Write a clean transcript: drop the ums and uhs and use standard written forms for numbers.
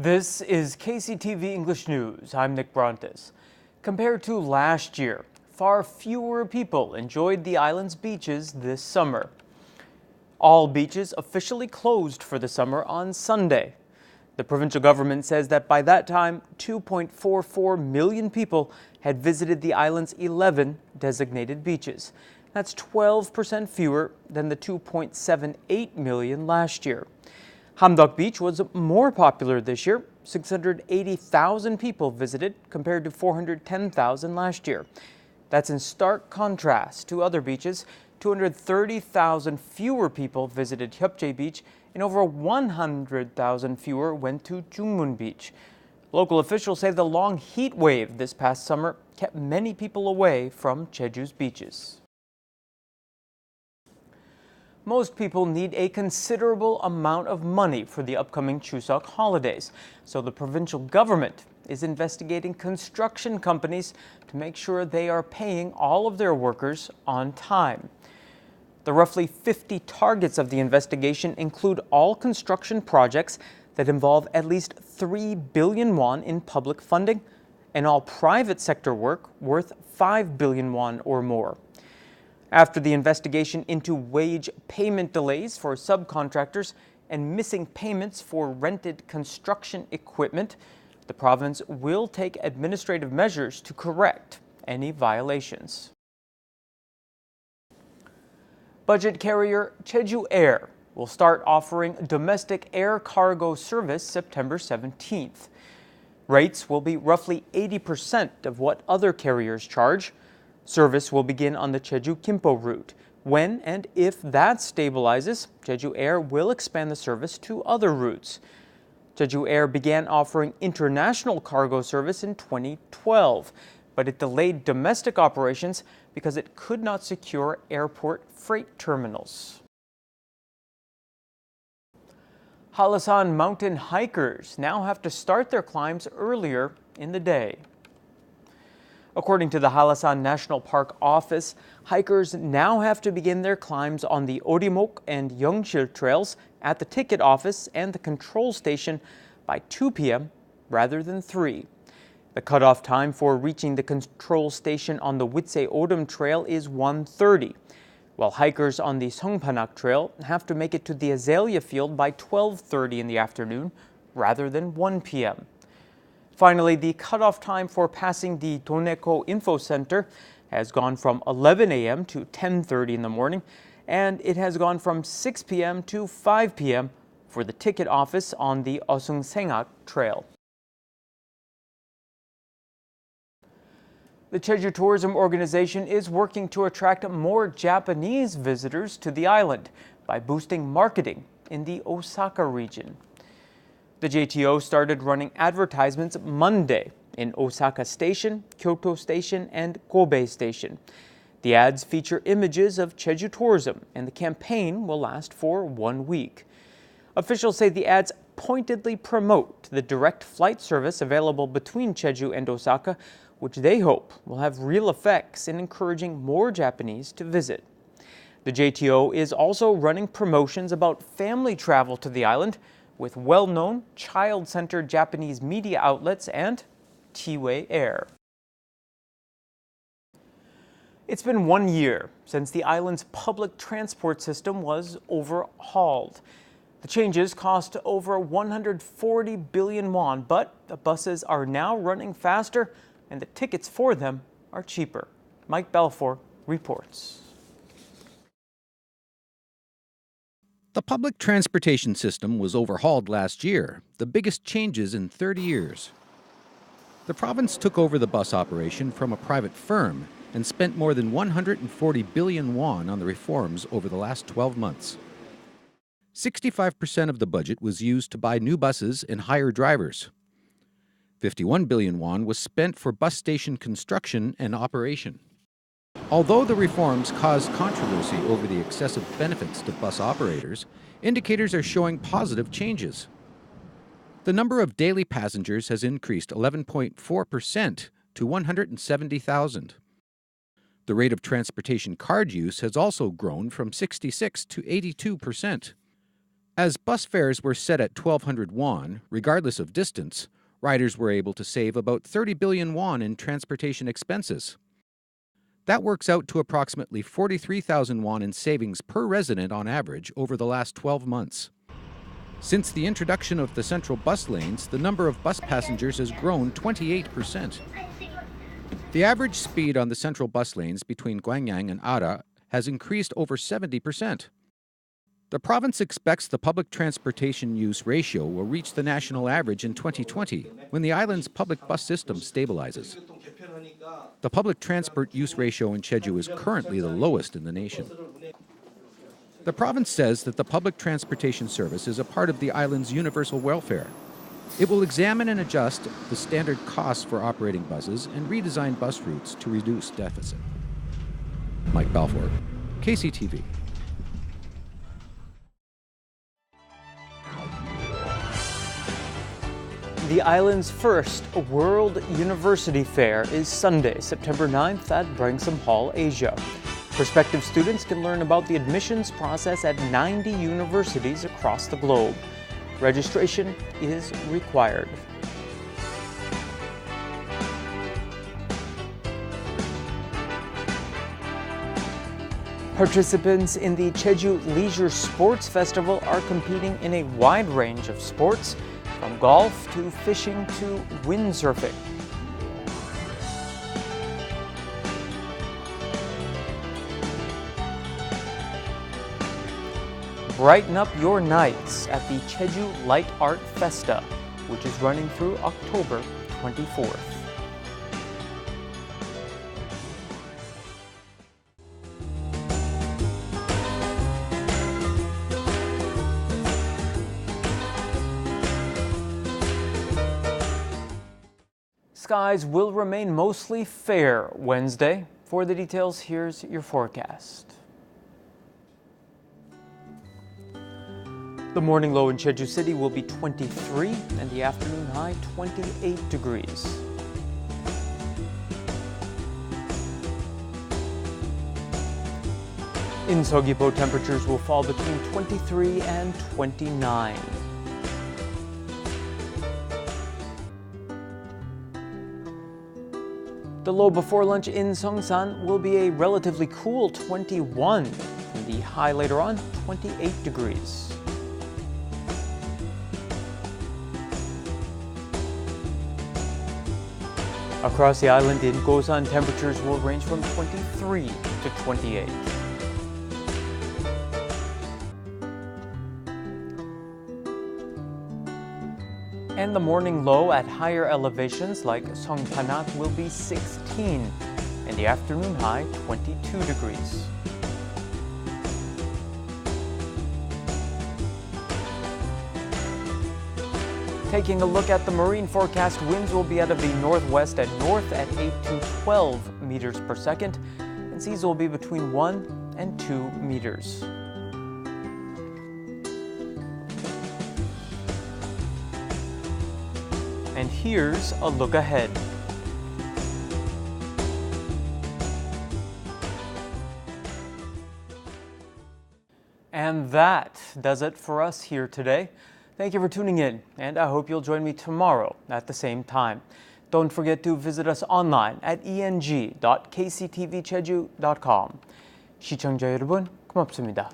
This is KCTV English News. I'm Nick Brontes. Compared to last year, far fewer people enjoyed the island's beaches this summer. All beaches officially closed for the summer on Sunday. The provincial government says that by that time, 2.44 million people had visited the island's 11 designated beaches. That's 12% fewer than the 2.78 million last year. Hamdok Beach was more popular this year. 680,000 people visited compared to 410,000 last year. That's in stark contrast to other beaches. 230,000 fewer people visited Hyupje Beach and over 100,000 fewer went to Jungmun Beach. Local officials say the long heat wave this past summer kept many people away from Jeju's beaches. Most people need a considerable amount of money for the upcoming Chuseok holidays, so the provincial government is investigating construction companies to make sure they are paying all of their workers on time. The roughly 50 targets of the investigation include all construction projects that involve at least 3 billion won in public funding and all private sector work worth 5 billion won or more. After the investigation into wage payment delays for subcontractors and missing payments for rented construction equipment, the province will take administrative measures to correct any violations. Budget carrier Jeju Air will start offering domestic air cargo service September 17th. Rates will be roughly 80% of what other carriers charge. Service will begin on the Jeju-Gimpo route. When and if that stabilizes, Jeju Air will expand the service to other routes. Jeju Air began offering international cargo service in 2012, but it delayed domestic operations because it could not secure airport freight terminals. Halasan mountain hikers now have to start their climbs earlier in the day. According to the Halasan National Park office, hikers now have to begin their climbs on the Orimok and Yeongsil trails at the ticket office and the control station by 2 p.m. rather than 3. The cutoff time for reaching the control station on the Witse-Odum Trail is 1:30, while hikers on the Songpanak Trail have to make it to the Azalea Field by 12:30 in the afternoon rather than 1 p.m. Finally, the cutoff time for passing the Doneko Info Center has gone from 11 a.m. to 10:30 in the morning, and it has gone from 6 p.m. to 5 p.m. for the ticket office on the Osungsengak Trail. The Jeju Tourism Organization is working to attract more Japanese visitors to the island by boosting marketing in the Osaka region. The JTO started running advertisements Monday in Osaka Station, Kyoto Station, and Kobe Station. The ads feature images of Jeju tourism, and the campaign will last for 1 week. Officials say the ads pointedly promote the direct flight service available between Jeju and Osaka, which they hope will have real effects in encouraging more Japanese to visit. The JTO is also running promotions about family travel to the island with well-known child-centered Japanese media outlets and T-Way Air. It's been 1 year since the island's public transport system was overhauled. The changes cost over 140 billion won, but the buses are now running faster and the tickets for them are cheaper. Mike Balfour reports. The public transportation system was overhauled last year, the biggest changes in 30 years. The province took over the bus operation from a private firm and spent more than 140 billion won on the reforms over the last 12 months. 65% of the budget was used to buy new buses and hire drivers. 51 billion won was spent for bus station construction and operation. Although the reforms caused controversy over the excessive benefits to bus operators, indicators are showing positive changes. The number of daily passengers has increased 11.4% to 170,000. The rate of transportation card use has also grown from 66 to 82%. As bus fares were set at 1,200 won, regardless of distance, riders were able to save about 30 billion won in transportation expenses. That works out to approximately 43,000 won in savings per resident on average over the last 12 months. Since the introduction of the central bus lanes, the number of bus passengers has grown 28%. The average speed on the central bus lanes between Gwangyang and Ara has increased over 70%. The province expects the public transportation use ratio will reach the national average in 2020 when the island's public bus system stabilizes. The public transport use ratio in Jeju is currently the lowest in the nation. The province says that the public transportation service is a part of the island's universal welfare. It will examine and adjust the standard costs for operating buses and redesign bus routes to reduce deficit. Mike Balfour, KCTV. The island's first World University Fair is Sunday, September 9th at Branksome Hall, Asia. Prospective students can learn about the admissions process at 90 universities across the globe. Registration is required. Participants in the Jeju Leisure Sports Festival are competing in a wide range of sports, from golf to fishing to windsurfing. Brighten up your nights at the Jeju Light Art Festa, which is running through October 24th. Skies will remain mostly fair Wednesday. For the details, here's your forecast. The morning low in Jeju City will be 23 and the afternoon high 28 degrees. In Seogwipo, temperatures will fall between 23 and 29. The low before lunch in Seongsan will be a relatively cool 21, and the high later on 28 degrees. Across the island in Gosan, temperatures will range from 23 to 28. And the morning low at higher elevations like Songpanak will be 16, and the afternoon high 22 degrees. Taking a look at the marine forecast, winds will be out of the northwest and north at 8 to 12 meters per second, and seas will be between 1 and 2 meters. And here's a look ahead. And that does it for us here today. Thank you for tuning in, and I hope you'll join me tomorrow at the same time. Don't forget to visit us online at eng.kctvjeju.com. 시청자 여러분, 고맙습니다.